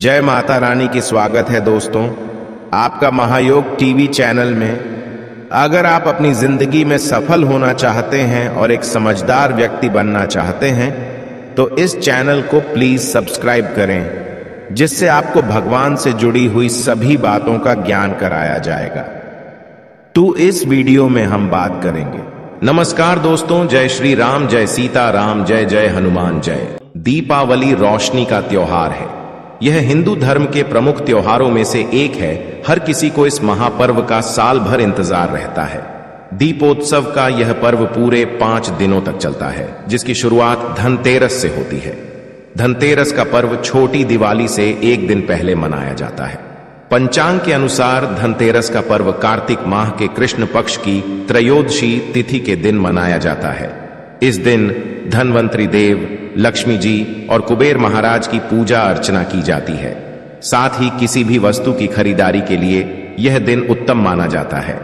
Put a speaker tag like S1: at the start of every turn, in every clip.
S1: जय माता रानी की स्वागत है दोस्तों आपका महायोग टीवी चैनल में। अगर आप अपनी जिंदगी में सफल होना चाहते हैं और एक समझदार व्यक्ति बनना चाहते हैं तो इस चैनल को प्लीज सब्सक्राइब करें, जिससे आपको भगवान से जुड़ी हुई सभी बातों का ज्ञान कराया जाएगा। तो इस वीडियो में हम बात करेंगे। नमस्कार दोस्तों, जय श्री राम, जय सीता राम, जय जय हनुमान जय। दीपावली रोशनी का त्योहार है। यह हिंदू धर्म के प्रमुख त्योहारों में से एक है। हर किसी को इस महापर्व का साल भर इंतजार रहता है। दीपोत्सव का यह पर्व पूरे 5 दिनों तक चलता है, जिसकी शुरुआत धनतेरस से होती है। धनतेरस का पर्व छोटी दिवाली से एक दिन पहले मनाया जाता है। पंचांग के अनुसार धनतेरस का पर्व कार्तिक माह के कृष्ण पक्ष की त्रयोदशी तिथि के दिन मनाया जाता है। इस दिन धनवंतरी देव, लक्ष्मी जी और कुबेर महाराज की पूजा अर्चना की जाती है। साथ ही किसी भी वस्तु की खरीदारी के लिए यह दिन उत्तम माना जाता है।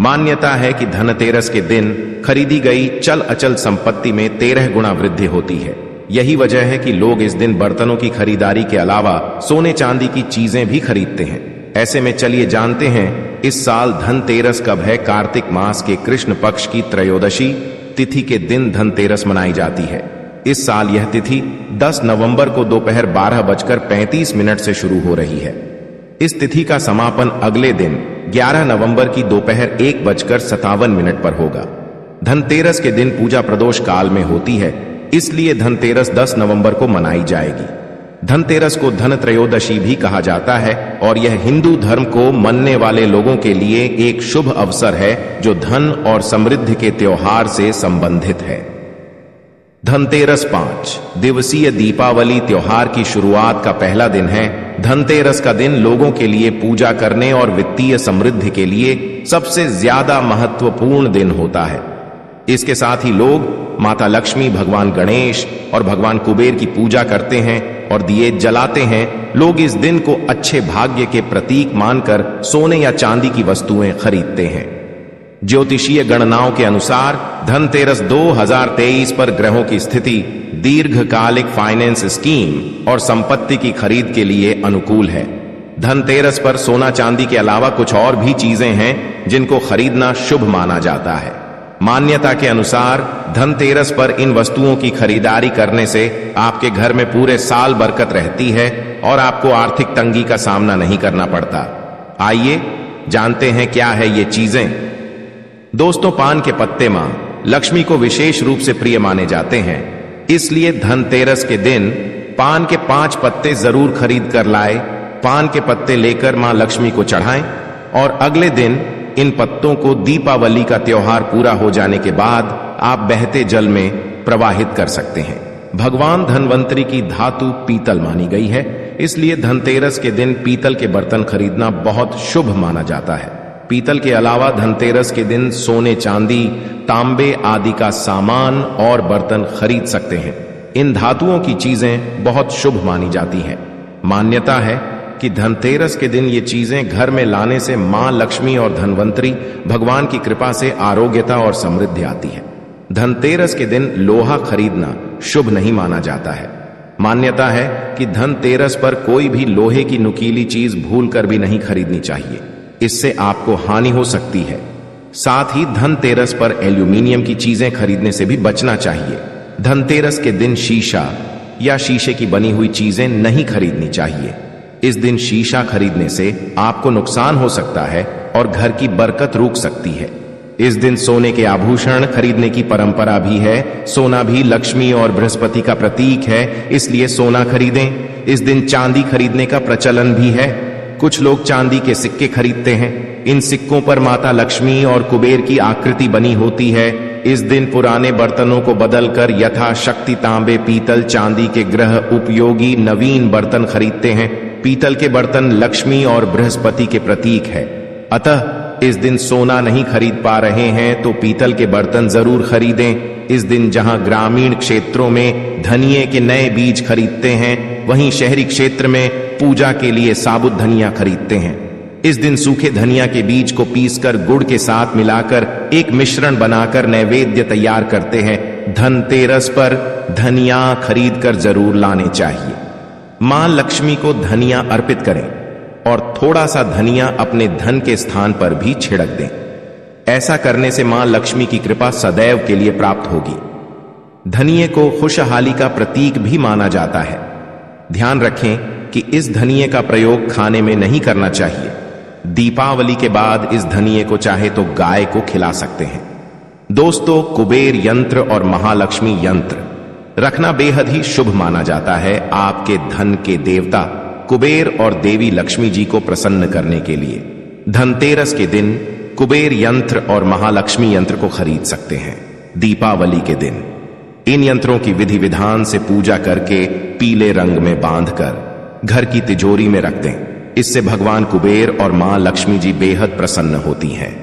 S1: मान्यता है कि धनतेरस के दिन खरीदी गई चल अचल संपत्ति में 13 गुना वृद्धि होती है। यही वजह है कि लोग इस दिन बर्तनों की खरीदारी के अलावा सोने चांदी की चीजें भी खरीदते हैं। ऐसे में चलिए जानते हैं इस साल धनतेरस कब है। कार्तिक मास के कृष्ण पक्ष की त्रयोदशी तिथि के दिन धनतेरस मनाई जाती है। इस साल यह तिथि 10 नवंबर को दोपहर 12:35 से शुरू हो रही है। इस तिथि का समापन अगले दिन 11 नवंबर की दोपहर 1:57 पर होगा। धनतेरस के दिन पूजा प्रदोष काल में होती है, इसलिए धनतेरस 10 नवंबर को मनाई जाएगी। धनतेरस को धन त्रयोदशी भी कहा जाता है और यह हिंदू धर्म को मानने वाले लोगों के लिए एक शुभ अवसर है जो धन और समृद्धि के त्योहार से संबंधित है। धनतेरस 5 दिवसीय दीपावली त्योहार की शुरुआत का पहला दिन है। धनतेरस का दिन लोगों के लिए पूजा करने और वित्तीय समृद्धि के लिए सबसे ज्यादा महत्वपूर्ण दिन होता है। इसके साथ ही लोग माता लक्ष्मी, भगवान गणेश और भगवान कुबेर की पूजा करते हैं और दिए जलाते हैं। लोग इस दिन को अच्छे भाग्य के प्रतीक मानकर सोने या चांदी की वस्तुएं खरीदते हैं। ज्योतिषीय गणनाओं के अनुसार धनतेरस 2023 पर ग्रहों की स्थिति दीर्घकालिक फाइनेंस स्कीम और संपत्ति की खरीद के लिए अनुकूल है। धनतेरस पर सोना चांदी के अलावा कुछ और भी चीजें हैं जिनको खरीदना शुभ माना जाता है। मान्यता के अनुसार धनतेरस पर इन वस्तुओं की खरीदारी करने से आपके घर में पूरे साल बरकत रहती है और आपको आर्थिक तंगी का सामना नहीं करना पड़ता। आइए जानते हैं क्या है ये चीजें। दोस्तों, पान के पत्ते मां लक्ष्मी को विशेष रूप से प्रिय माने जाते हैं, इसलिए धनतेरस के दिन पान के 5 पत्ते जरूर खरीद कर लाए। पान के पत्ते लेकर मां लक्ष्मी को चढ़ाएं और अगले दिन इन पत्तों को दीपावली का त्योहार पूरा हो जाने के बाद आप बहते जल में प्रवाहित कर सकते हैं। भगवान धनवंतरी की धातु पीतल मानी गई है, इसलिए धनतेरस के दिन पीतल के बर्तन खरीदना बहुत शुभ माना जाता है। पीतल के अलावा धनतेरस के दिन सोने, चांदी, तांबे आदि का सामान और बर्तन खरीद सकते हैं। इन धातुओं की चीजें बहुत शुभ मानी जाती हैं। मान्यता है कि धनतेरस के दिन ये चीजें घर में लाने से मां लक्ष्मी और धनवंतरी भगवान की कृपा से आरोग्यता और समृद्धि आती है। धनतेरस के दिन लोहा खरीदना शुभ नहीं माना जाता है। मान्यता है कि धनतेरस पर कोई भी लोहे की नुकीली चीज भूलकर भी नहीं खरीदनी चाहिए, इससे आपको हानि हो सकती है। साथ ही धनतेरस पर एल्यूमिनियम की चीजें खरीदने से भी बचना चाहिए। धनतेरस के दिन शीशा या शीशे की बनी हुई चीजें नहीं खरीदनी चाहिए। इस दिन शीशा खरीदने से आपको नुकसान हो सकता है और घर की बरकत रुक सकती है। इस दिन सोने के आभूषण खरीदने की परंपरा भी है। सोना भी लक्ष्मी और बृहस्पति का प्रतीक है, इसलिए सोना खरीदें। इस दिन चांदी खरीदने का प्रचलन भी है। कुछ लोग चांदी के सिक्के खरीदते हैं। इन सिक्कों पर माता लक्ष्मी और कुबेर की आकृति बनी होती है। इस दिन पुराने बर्तनों को बदलकर यथाशक्ति तांबे, पीतल, चांदी के ग्रह उपयोगी नवीन बर्तन खरीदते हैं। पीतल के बर्तन लक्ष्मी और बृहस्पति के प्रतीक है। अतः इस दिन सोना नहीं खरीद पा रहे हैं तो पीतल के बर्तन जरूर खरीदें। इस दिन जहां ग्रामीण क्षेत्रों में धनिये के नए बीज खरीदते हैं, वहीं शहरी क्षेत्र में पूजा के लिए साबुत धनिया खरीदते हैं। इस दिन सूखे धनिया के बीज को पीसकर गुड़ के साथ मिलाकर एक मिश्रण बनाकर नैवेद्य तैयार करते हैं। धनतेरस पर धनिया खरीद कर जरूर लाने चाहिए। मां लक्ष्मी को धनिया अर्पित करें और थोड़ा सा धनिया अपने धन के स्थान पर भी छिड़क दें। ऐसा करने से मां लक्ष्मी की कृपा सदैव के लिए प्राप्त होगी। धनिये को खुशहाली का प्रतीक भी माना जाता है। ध्यान रखें कि इस धनिये का प्रयोग खाने में नहीं करना चाहिए। दीपावली के बाद इस धनिये को चाहे तो गाय को खिला सकते हैं। दोस्तों, कुबेर यंत्र और महालक्ष्मी यंत्र रखना बेहद ही शुभ माना जाता है आपके धन के देवता कुबेर और देवी लक्ष्मी जी को प्रसन्न करने के लिए। धनतेरस के दिन कुबेर यंत्र और महालक्ष्मी यंत्र को खरीद सकते हैं। दीपावली के दिन इन यंत्रों की विधि विधान से पूजा करके पीले रंग में बांधकर घर की तिजोरी में रख दें। इससे भगवान कुबेर और मां लक्ष्मी जी बेहद प्रसन्न होती हैं।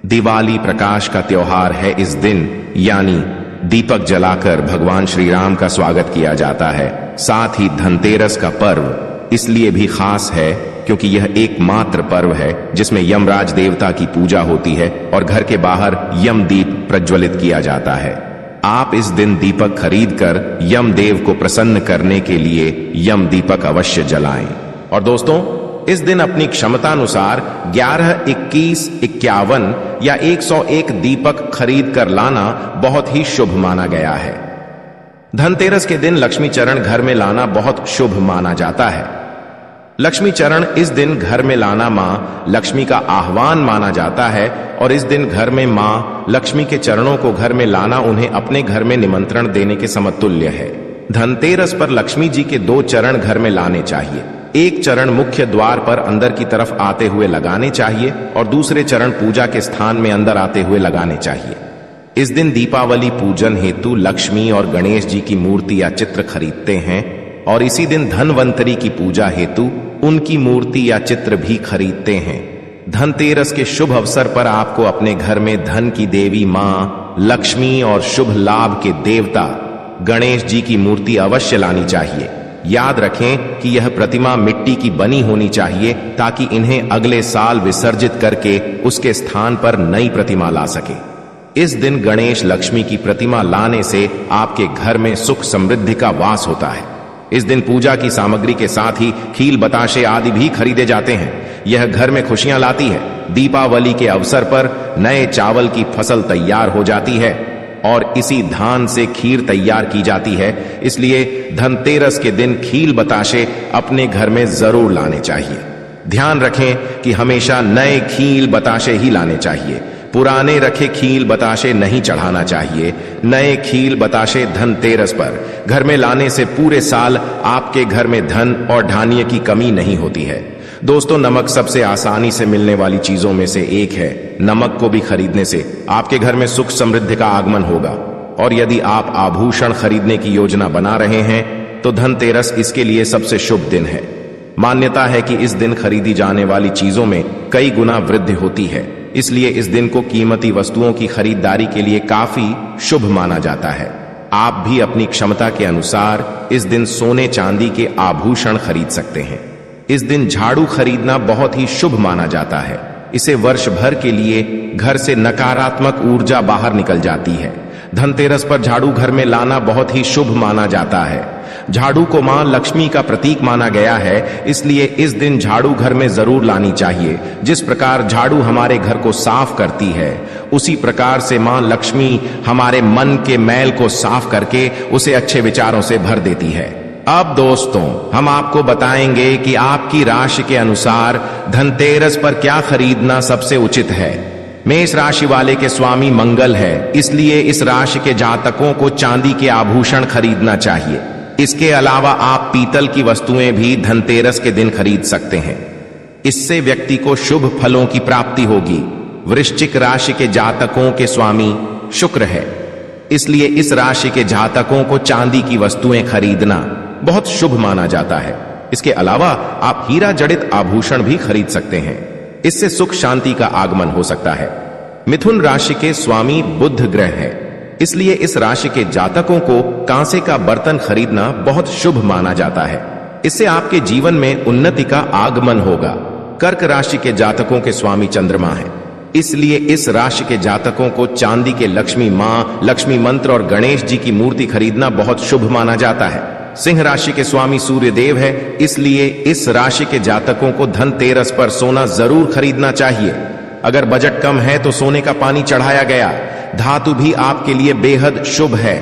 S1: दिवाली प्रकाश का त्योहार है। इस दिन यानी दीपक जलाकर भगवान श्री राम का स्वागत किया जाता है। साथ ही धनतेरस का पर्व इसलिए भी खास है क्योंकि यह एकमात्र पर्व है जिसमें यमराज देवता की पूजा होती है और घर के बाहर यम दीप प्रज्वलित किया जाता है। आप इस दिन दीपक खरीदकर यम देव को प्रसन्न करने के लिए यम दीपक अवश्य जलाएं। और दोस्तों, इस दिन अपनी क्षमतानुसार 11, 21, 51 या 101 दीपक खरीद कर लाना बहुत ही शुभ माना गया है। धनतेरस के दिन लक्ष्मी चरण घर में लाना बहुत शुभ माना जाता है। लक्ष्मी चरण इस दिन घर में लाना मां लक्ष्मी का आह्वान माना जाता है और इस दिन घर में मां लक्ष्मी के चरणों को घर में लाना उन्हें अपने घर में निमंत्रण देने के समतुल्य है। धनतेरस पर लक्ष्मी जी के 2 चरण घर में लाने चाहिए। एक चरण मुख्य द्वार पर अंदर की तरफ आते हुए लगाने चाहिए और दूसरे चरण पूजा के स्थान में अंदर आते हुए लगाने चाहिए। इस दिन दीपावली पूजन हेतु लक्ष्मी और गणेश जी की मूर्ति या चित्र खरीदते हैं और इसी दिन धनवंतरी की पूजा हेतु उनकी मूर्ति या चित्र भी खरीदते हैं। धनतेरस के शुभ अवसर पर आपको अपने घर में धन की देवी मां लक्ष्मी और शुभ लाभ के देवता गणेश जी की मूर्ति अवश्य लानी चाहिए। याद रखें कि यह प्रतिमा मिट्टी की बनी होनी चाहिए ताकि इन्हें अगले साल विसर्जित करके उसके स्थान पर नई प्रतिमा ला सके। इस दिन गणेश लक्ष्मी की प्रतिमा लाने से आपके घर में सुख समृद्धि का वास होता है। इस दिन पूजा की सामग्री के साथ ही खील बताशे आदि भी खरीदे जाते हैं। यह घर में खुशियां लाती है। दीपावली के अवसर पर नए चावल की फसल तैयार हो जाती है और इसी धान से खीर तैयार की जाती है। इसलिए धनतेरस के दिन खील बताशे अपने घर में जरूर लाने चाहिए। ध्यान रखें कि हमेशा नए खील बताशे ही लाने चाहिए। पुराने रखे खील बताशे नहीं चढ़ाना चाहिए। नए खील बताशे धनतेरस पर घर में लाने से पूरे साल आपके घर में धन और धान्य की कमी नहीं होती है। दोस्तों, नमक सबसे आसानी से मिलने वाली चीजों में से एक है। नमक को भी खरीदने से आपके घर में सुख समृद्धि का आगमन होगा। और यदि आप आभूषण खरीदने की योजना बना रहे हैं तो धनतेरस इसके लिए सबसे शुभ दिन है। मान्यता है कि इस दिन खरीदी जाने वाली चीजों में कई गुना वृद्धि होती है। इसलिए इस दिन को कीमती वस्तुओं की खरीदारी के लिए काफी शुभ माना जाता है। आप भी अपनी क्षमता के अनुसार इस दिन सोने चांदी के आभूषण खरीद सकते हैं। इस दिन झाड़ू खरीदना बहुत ही शुभ माना जाता है। इसे वर्ष भर के लिए घर से नकारात्मक ऊर्जा बाहर निकल जाती है। धनतेरस पर झाड़ू घर में लाना बहुत ही शुभ माना जाता है। झाड़ू को मां लक्ष्मी का प्रतीक माना गया है, इसलिए इस दिन झाड़ू घर में जरूर लानी चाहिए। जिस प्रकार झाड़ू हमारे घर को साफ करती है, उसी प्रकार से मां लक्ष्मी हमारे मन के मैल को साफ करके उसे अच्छे विचारों से भर देती है। अब दोस्तों, हम आपको बताएंगे कि आपकी राशि के अनुसार धनतेरस पर क्या खरीदना सबसे उचित है। मेष राशि वाले के स्वामी मंगल है, इसलिए इस राशि के जातकों को चांदी के आभूषण खरीदना चाहिए। इसके अलावा आप पीतल की वस्तुएं भी धनतेरस के दिन खरीद सकते हैं। इससे व्यक्ति को शुभ फलों की प्राप्ति होगी। वृश्चिक राशि के जातकों के स्वामी शुक्र है, इसलिए इस राशि के जातकों को चांदी की वस्तुएं खरीदना बहुत शुभ माना जाता है। इसके अलावा आप हीरा जड़ित आभूषण भी खरीद सकते हैं। इससे सुख शांति का आगमन हो सकता है। मिथुन राशि के स्वामी बुध ग्रह है, इसलिए इस राशि के जातकों को कांसे का बर्तन खरीदना बहुत शुभ माना जाता है। इससे आपके जीवन में उन्नति का आगमन होगा। कर्क राशि के जातकों के स्वामी चंद्रमा है, इसलिए इस राशि के जातकों को चांदी के लक्ष्मी मां, लक्ष्मी मंत्र और गणेश जी की मूर्ति खरीदना बहुत शुभ माना जाता है। सिंह राशि के स्वामी सूर्य देव है, इसलिए इस राशि के जातकों को धनतेरस पर सोना जरूर खरीदना चाहिए। अगर बजट कम है तो सोने का पानी चढ़ाया गया धातु भी आपके लिए बेहद शुभ है।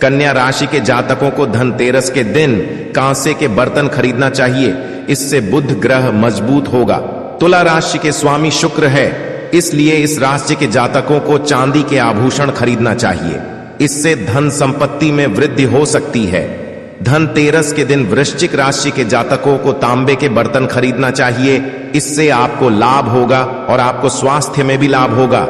S1: कन्या राशि के जातकों को धनतेरस के दिन कांसे के बर्तन खरीदना चाहिए, इससे बुध ग्रह मजबूत होगा। तुला राशि के स्वामी शुक्र है, इसलिए इस राशि के जातकों को चांदी के आभूषण खरीदना चाहिए, इससे धन संपत्ति में वृद्धि हो सकती है। धनतेरस के दिन वृश्चिक राशि के जातकों को तांबे के बर्तन खरीदना चाहिए, इससे आपको लाभ होगा और आपको स्वास्थ्य में भी लाभ होगा।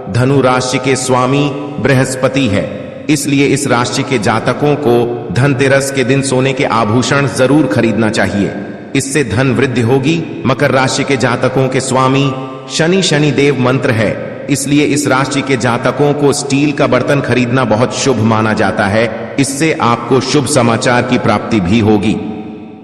S1: धनु राशि के स्वामी बृहस्पति है, इसलिए इस राशि के जातकों को धनतेरस के दिन सोने के आभूषण जरूर खरीदना चाहिए, इससे धन वृद्धि होगी। मकर राशि के जातकों के स्वामी शनि देव मंत्र है, इसलिए इस राशि के जातकों को स्टील का बर्तन खरीदना बहुत शुभ माना जाता है, इससे आपको शुभ समाचार की प्राप्ति भी होगी।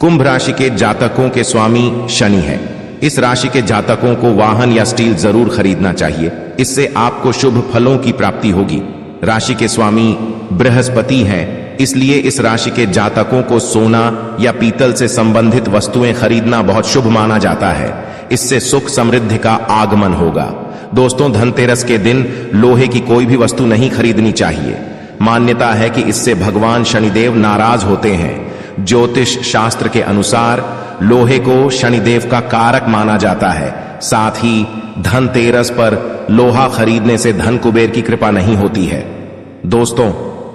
S1: कुंभ राशि के जातकों के स्वामी शनि है, इस राशि के जातकों को वाहन या स्टील जरूर खरीदना चाहिए, इससे आपको शुभ फलों की प्राप्ति होगी। राशि के स्वामी बृहस्पति हैं, इसलिए इस राशि के जातकों को सोना या पीतल से संबंधित वस्तुएं खरीदना बहुत शुभ माना जाता है, इससे सुख समृद्धि का आगमन होगा। दोस्तों, धनतेरस के दिन लोहे की कोई भी वस्तु नहीं खरीदनी चाहिए। मान्यता है कि इससे भगवान शनिदेव नाराज होते हैं। ज्योतिष शास्त्र के अनुसार लोहे को शनिदेव का कारक माना जाता है। साथ ही धनतेरस पर लोहा खरीदने से धन कुबेर की कृपा नहीं होती है। दोस्तों,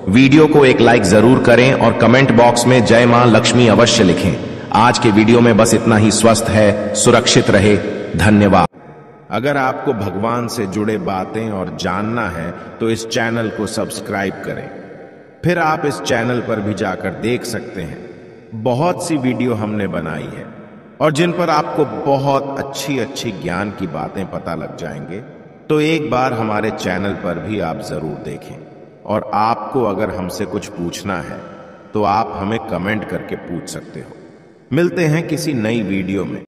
S1: वीडियो को एक लाइक जरूर करें और कमेंट बॉक्स में जय मां लक्ष्मी अवश्य लिखें। आज के वीडियो में बस इतना ही। स्वस्थ है, सुरक्षित रहे। धन्यवाद। अगर आपको भगवान से जुड़े बातें और जानना है तो इस चैनल को सब्सक्राइब करें। फिर आप इस चैनल पर भी जाकर देख सकते हैं, बहुत सी वीडियो हमने बनाई है और जिन पर आपको बहुत अच्छी अच्छी ज्ञान की बातें पता लग जाएंगे। तो एक बार हमारे चैनल पर भी आप जरूर देखें। और आपको अगर हमसे कुछ पूछना है तो आप हमें कमेंट करके पूछ सकते हो। मिलते हैं किसी नई वीडियो में।